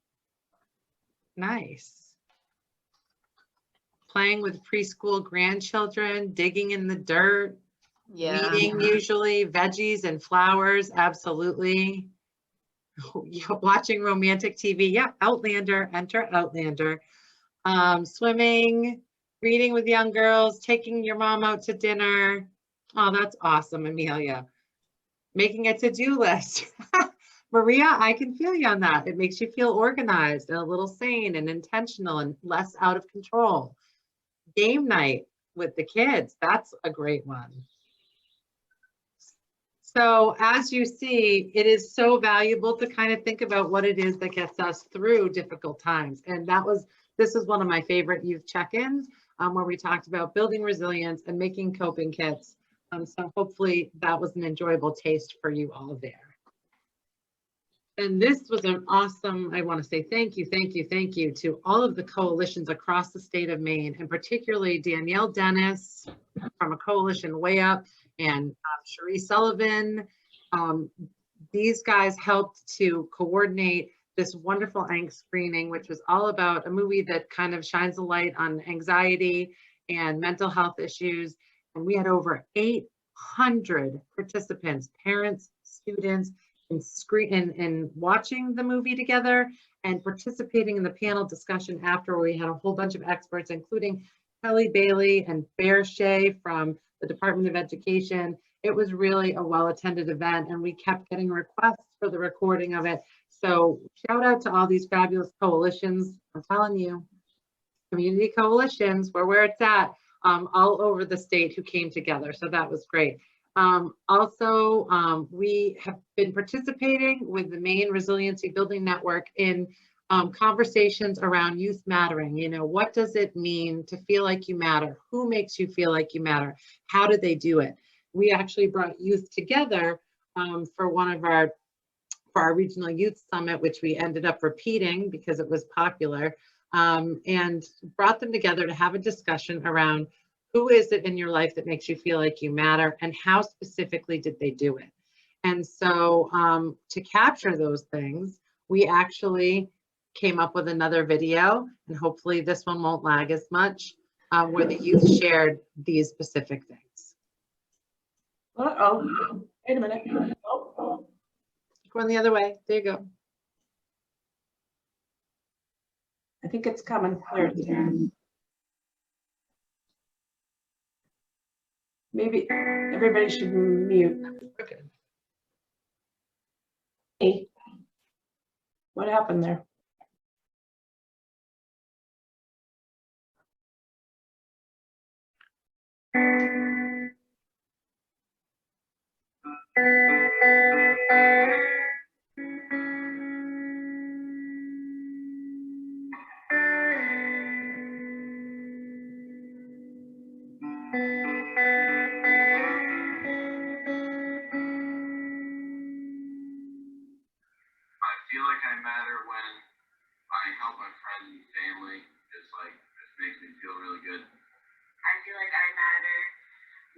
Nice. Playing with preschool grandchildren, digging in the dirt, weeding usually, veggies and flowers, absolutely. Watching romantic TV, yeah, Outlander, enter Outlander. Swimming, reading with young girls, taking your mom out to dinner. Oh, that's awesome, Amelia. Making a to-do list. Maria, I can feel you on that. It makes you feel organized and a little sane and intentional and less out of control. Game night with the kids, that's a great one. So as you see, it is so valuable to kind of think about what it is that gets us through difficult times. And this is one of my favorite youth check-ins where we talked about building resilience and making coping kits. So hopefully that was an enjoyable taste for you all there. And this was an awesome, I want to say thank you to all of the coalitions across the state of Maine, and particularly Danielle Dennis from a coalition way up, and Cherie Sullivan. These guys helped to coordinate this wonderful angst screening, which was all about a movie that kind of shines a light on anxiety and mental health issues. And we had over 800 participants, parents, students, and watching the movie together and participating in the panel discussion after. We had a whole bunch of experts, including Kelly Bailey and Bear Shea from the Department of Education. It was really a well-attended event, and we kept getting requests for the recording of it. So shout out to all these fabulous coalitions. I'm telling you, community coalitions, where it's at, all over the state, who came together. So that was great. We have been participating with the Maine Resiliency Building Network in conversations around youth mattering. What does it mean to feel like you matter? Who makes you feel like you matter? How do they do it? We actually brought youth together for our regional youth summit, which we ended up repeating because it was popular, and brought them together to have a discussion around who is it in your life that makes you feel like you matter, and how specifically did they do it? And so to capture those things, we actually came up with another video, and hopefully this one won't lag as much, where the youth shared these specific things. Uh-oh, wait a minute. Oh. Going the other way, there you go. I think it's coming. There it is. Maybe everybody should mute. Okay. me. What happened there? I feel like I matter when I help my friends and family. Just makes me feel really good. I feel like I matter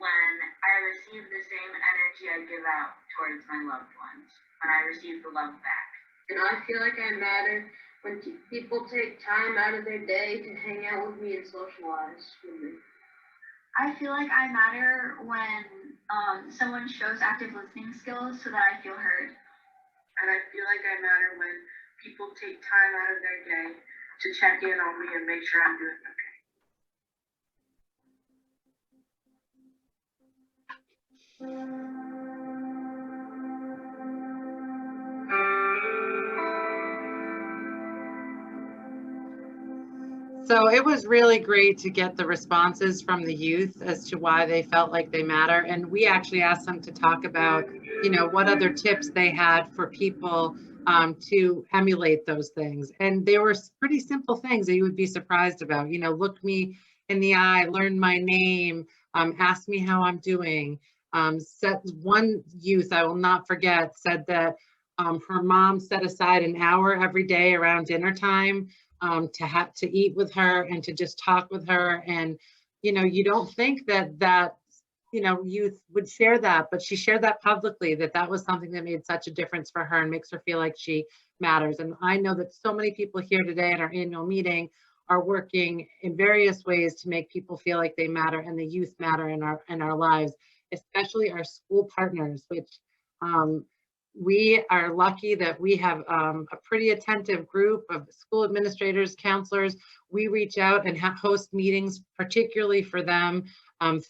when I receive the same energy I give out towards my loved ones, when I receive the love back. And I feel like I matter when people take time out of their day to hang out with me and socialize with me. I feel like I matter when someone shows active listening skills so that I feel heard. And I feel like I matter when people take time out of their day to check in on me and make sure I'm doing okay. So it was really great to get the responses from the youth as to why they felt like they matter. And we actually asked them to talk about, you know, what other tips they had for people to emulate those things. And they were pretty simple things that you would be surprised about. You know, look me in the eye, learn my name, ask me how I'm doing. One youth, I will not forget, said that her mom set aside an hour every day around dinner time to have to eat with her and to just talk with her. And, you know, you don't think that you know, youth would share that, but she shared that publicly, that was something that made such a difference for her and makes her feel like she matters. And I know that so many people here today at our annual meeting are working in various ways to make people feel like they matter and the youth matter in our lives, especially our school partners, which we are lucky that we have a pretty attentive group of school administrators, counselors. We reach out and host meetings, particularly for them,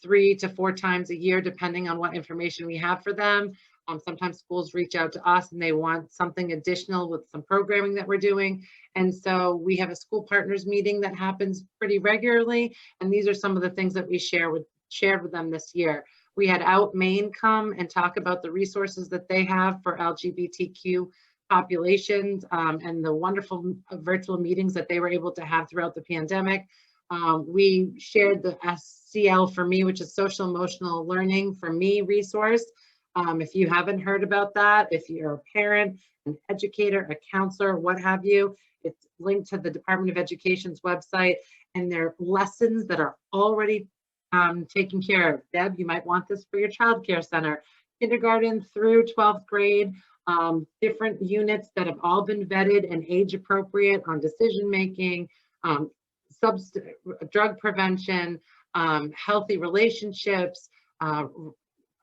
3 to 4 times a year, depending on what information we have for them. Sometimes schools reach out to us and they want something additional with some programming that we're doing. And so we have a school partners meeting that happens pretty regularly. And these are some of the things that we shared with them this year. We had Out Maine come and talk about the resources that they have for LGBTQ populations and the wonderful virtual meetings that they were able to have throughout the pandemic. We shared the SEL for Me, which is Social Emotional Learning for Me resource. If you haven't heard about that, if you're a parent, an educator, a counselor, what have you, it's linked to the Department of Education's website, and there are lessons that are already taken care of. Deb, you might want this for your childcare center. Kindergarten through 12th grade, different units that have all been vetted and age appropriate on decision making, drug prevention, healthy relationships,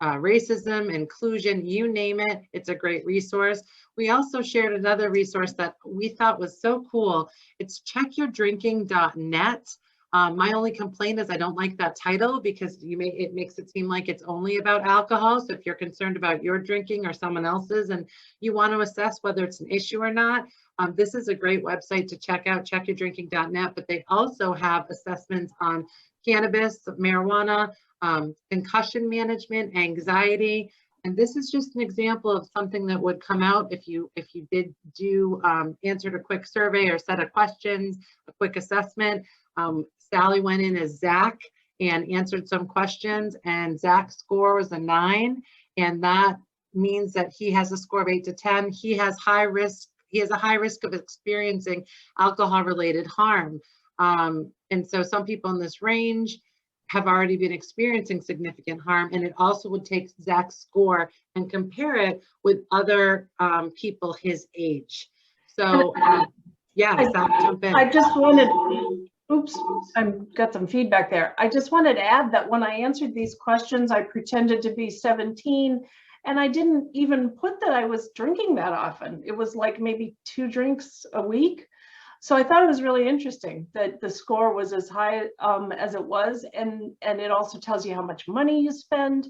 racism, inclusion, you name it, it's a great resource. We also shared another resource that we thought was so cool. It's checkyourdrinking.net. My only complaint is I don't like that title because it makes it seem like it's only about alcohol. So if you're concerned about your drinking or someone else's and you want to assess whether it's an issue or not, this is a great website to check out, checkyourdrinking.net. But they also have assessments on cannabis, marijuana, concussion management, anxiety. And this is just an example of something that would come out if you did do answered a quick survey or set of questions, a quick assessment. Sally went in as Zach and answered some questions, and Zach's score was a 9, and that means that he has a score of 8 to 10. He has high risk. He has a high risk of experiencing alcohol-related harm, and so some people in this range have already been experiencing significant harm. And it also would take Zach's score and compare it with other people his age. So yeah, Zach, jump in. I just wanted. Oops, I've got some feedback there. I just wanted to add that when I answered these questions, I pretended to be 17, and I didn't even put that I was drinking that often. It was like maybe 2 drinks a week. So I thought it was really interesting that the score was as high as it was, and it also tells you how much money you spend.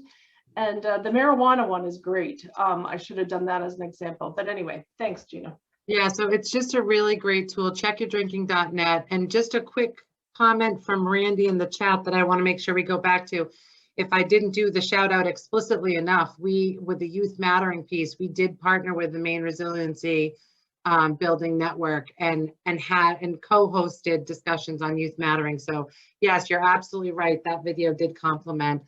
the marijuana one is great. I should have done that as an example, but anyway, thanks, Gina. Yeah, so it's just a really great tool, checkyourdrinking.net. And just a quick comment from Randy in the chat that I want to make sure we go back to. If I didn't do the shout out explicitly enough, with the Youth Mattering piece, we did partner with the Maine Resiliency Building Network and co-hosted discussions on Youth Mattering. So yes, you're absolutely right. That video did complement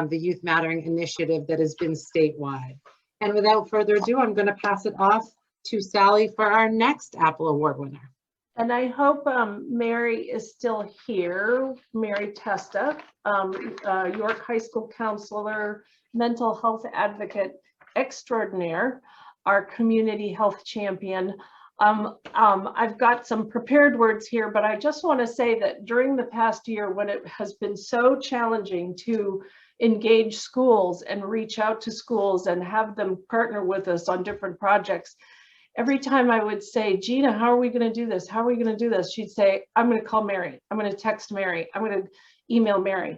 the Youth Mattering initiative that has been statewide. And without further ado, I'm going to pass it off to Sally for our next Apple Award winner. And I hope Mary is still here, Mary Testa, York High School counselor, mental health advocate extraordinaire, our community health champion. I've got some prepared words here, but I just want to say that during the past year, when it has been so challenging to engage schools and reach out to schools and have them partner with us on different projects, every time I would say, Gina, how are we going to do this? How are we going to do this? She'd say, I'm going to call Mary. I'm going to text Mary. I'm going to email Mary.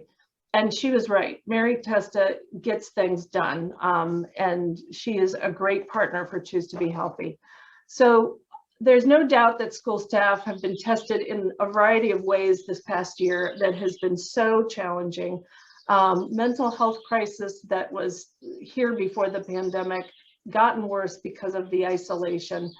And she was right. Mary Testa gets things done. And she is a great partner for Choose to Be Healthy. So there's no doubt that school staff have been tested in a variety of ways this past year that has been so challenging. Mental health crisis that was here before the pandemic, gotten worse because of the isolation.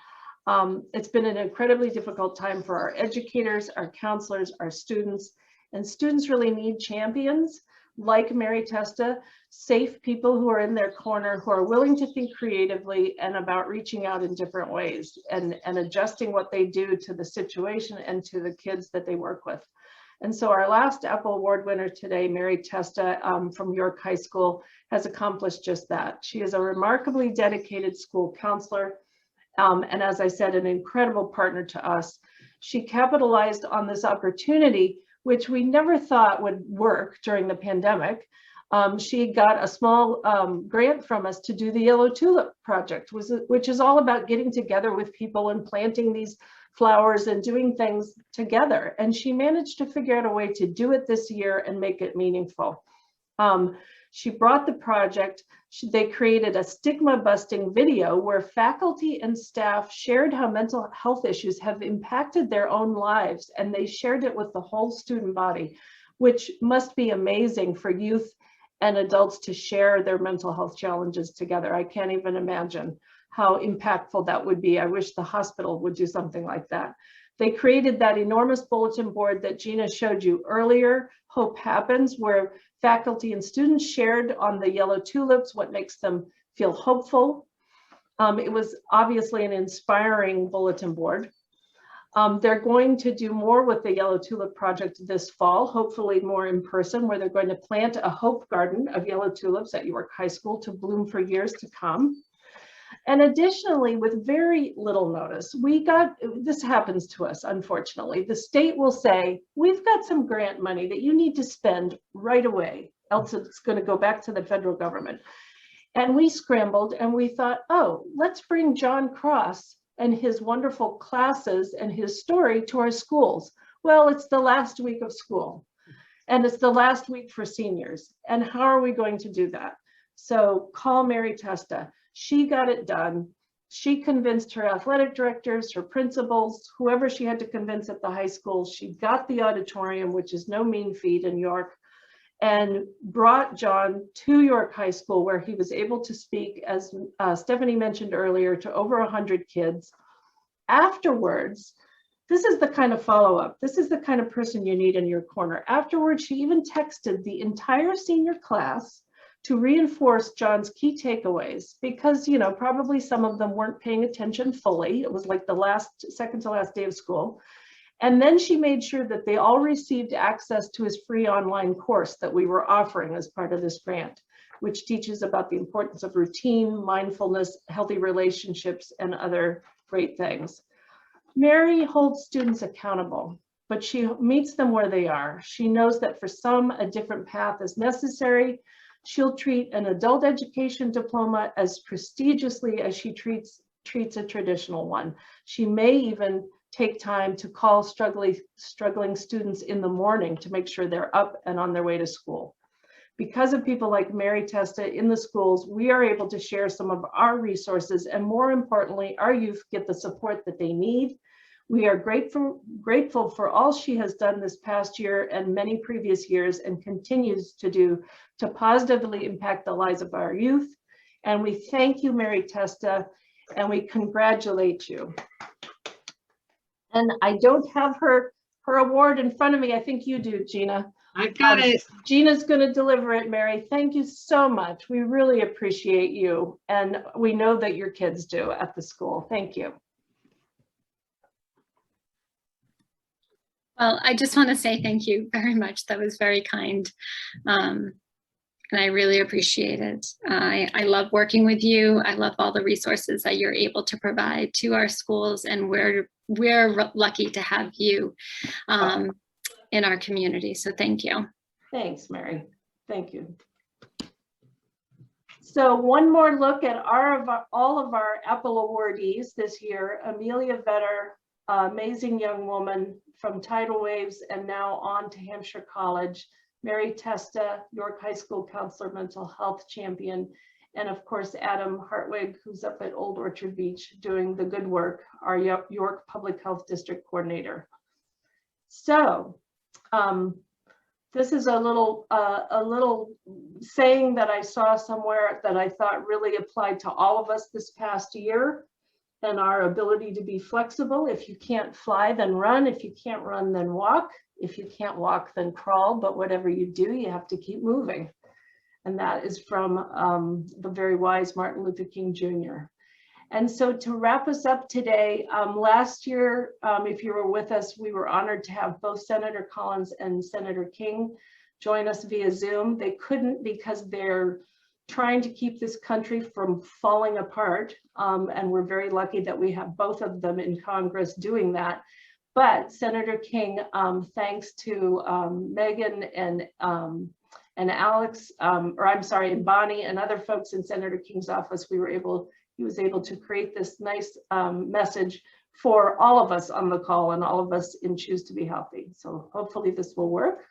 It's been an incredibly difficult time for our educators, our counselors, our students, and students really need champions like Mary Testa, safe people who are in their corner, who are willing to think creatively and about reaching out in different ways and adjusting what they do to the situation and to the kids that they work with. And so our last Apple Award winner today, Mary Testa from York High School, has accomplished just that. She is a remarkably dedicated school counselor, and as I said, an incredible partner to us. She capitalized on this opportunity, which we never thought would work during the pandemic. She got a small grant from us to do the Yellow Tulip Project, which is all about getting together with people and planting these flowers and doing things together. And she managed to figure out a way to do it this year and make it meaningful. She brought the project, they created a stigma busting video where faculty and staff shared how mental health issues have impacted their own lives, and they shared it with the whole student body, which must be amazing for youth and adults to share their mental health challenges together. I can't even imagine how impactful that would be. I wish the hospital would do something like that. They created that enormous bulletin board that Gina showed you earlier, Hope Happens, where faculty and students shared on the yellow tulips what makes them feel hopeful. It was obviously an inspiring bulletin board. They're going to do more with the Yellow Tulip Project this fall, hopefully more in person, where they're going to plant a hope garden of yellow tulips at York High School to bloom for years to come. And additionally, with very little notice, this happens to us, unfortunately. The state will say, we've got some grant money that you need to spend right away, else it's going to go back to the federal government. And we scrambled and we thought, oh, let's bring Jon Cross and his wonderful classes and his story to our schools. Well, it's the last week of school and it's the last week for seniors. And how are we going to do that? So call Mary Testa. She got it done. She convinced her athletic directors, her principals, whoever she had to convince at the high school. She got the auditorium, which is no mean feat in York, and brought Jon to York High School, where he was able to speak, as Stephanie mentioned earlier, to over 100 kids. Afterwards, this is the kind of follow-up. This is the kind of person you need in your corner. Afterwards, she even texted the entire senior class to reinforce Jon's key takeaways, because, you know, probably some of them weren't paying attention fully. It was like the second to last day of school. And then she made sure that they all received access to his free online course that we were offering as part of this grant, which teaches about the importance of routine, mindfulness, healthy relationships, and other great things. Mary holds students accountable, but she meets them where they are. She knows that for some, a different path is necessary. She'll treat an adult education diploma as prestigiously as she treats a traditional one. She may even take time to call struggling students in the morning to make sure they're up and on their way to school. Because of people like Mary Testa in the schools, we are able to share some of our resources, and more importantly, our youth get the support that they need. We are grateful for all she has done this past year and many previous years and continues to do to positively impact the lives of our youth. And we thank you, Mary Testa, and we congratulate you. And I don't have her award in front of me. I think you do, Gina. I've got it. Gina's going to deliver it, Mary. Thank you so much. We really appreciate you. And we know that your kids do at the school. Thank you. Well, I just want to say thank you very much. That was very kind. And I really appreciate it. I love working with you. I love all the resources that you're able to provide to our schools, and we're lucky to have you in our community. So thank you. Thanks, Mary. Thank you. So one more look at all of our Apple awardees this year. Amelia Vetter, amazing young woman from Tidal Waves and now on to Hampshire College. Mary Testa, York High School Counselor Mental Health Champion. And of course, Adam Hartwig, who's up at Old Orchard Beach doing the good work, our York Public Health District Coordinator. So this is a little saying that I saw somewhere that I thought really applied to all of us this past year, and our ability to be flexible. If you can't fly, then run. If you can't run, then walk. If you can't walk, then crawl. But whatever you do, you have to keep moving. And that is from the very wise Martin Luther King Jr. And so to wrap us up today, last year, if you were with us, we were honored to have both Senator Collins and Senator King join us via Zoom. They couldn't because they're trying to keep this country from falling apart. And we're very lucky that we have both of them in Congress doing that. But Senator King, thanks to Megan and Alex, or I'm sorry, and Bonnie and other folks in Senator King's office, he was able to create this nice message for all of us on the call and all of us in Choose to Be Healthy. So hopefully this will work.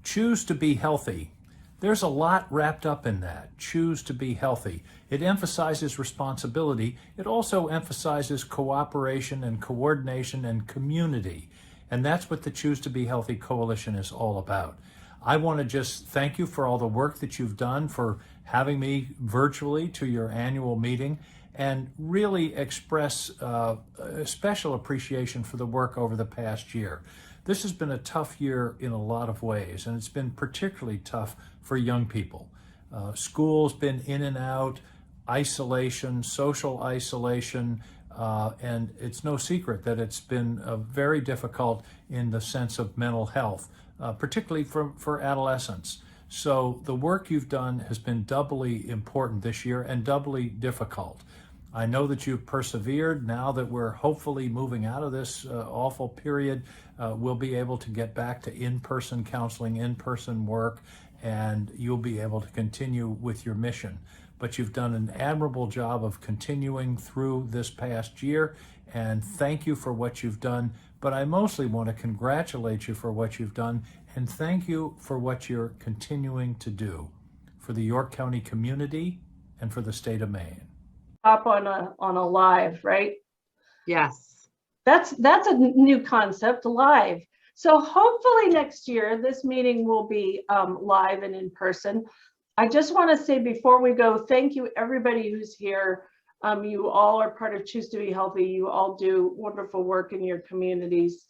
Choose to be healthy. There's a lot wrapped up in that. Choose to be healthy. It emphasizes responsibility. It also emphasizes cooperation and coordination and community. And that's what the Choose to Be Healthy Coalition is all about. I want to just thank you for all the work that you've done, for having me virtually to your annual meeting, and really express a special appreciation for the work over the past year. This has been a tough year in a lot of ways, and it's been particularly tough for young people. School's been in and out, isolation, social isolation, and it's no secret that it's been very difficult in the sense of mental health, particularly for adolescents. So the work you've done has been doubly important this year and doubly difficult. I know that you've persevered. Now that we're hopefully moving out of this awful period, we'll be able to get back to in-person counseling, in-person work, and you'll be able to continue with your mission. But you've done an admirable job of continuing through this past year, and thank you for what you've done. But I mostly want to congratulate you for what you've done, and thank you for what you're continuing to do for the York County community and for the state of Maine. Up on a live, right? Yes. That's a new concept, live. So hopefully next year this meeting will be live and in person. I just want to say before we go, thank you everybody who's here. You all are part of Choose to Be Healthy. You all do wonderful work in your communities.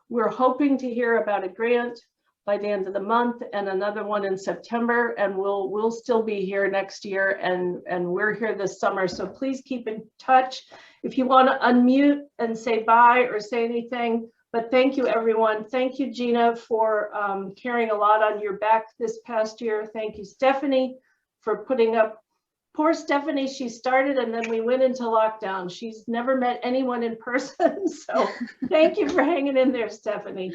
We're hoping to hear about a grant by the end of the month and another one in September, and we'll still be here next year, and we're here this summer. So please keep in touch. If you want to unmute and say bye or say anything, but thank you everyone. Thank you, Gina, for carrying a lot on your back this past year. Thank you, Stephanie, for putting up. Poor Stephanie, she started and then we went into lockdown. She's never met anyone in person. So thank you for hanging in there, Stephanie.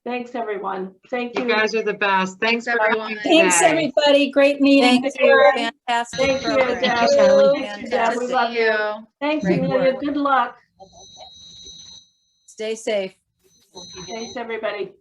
Thanks, everyone. Thank you. You guys are the best. Thanks, everyone. Thanks, everybody. Great meeting. Thank you. Fantastic. Thank you, program. Deb. Thank you, Sally. Thank you, Deb. We love you. Thanks, Great Amelia. work. Good luck. Stay safe. Thanks, everybody.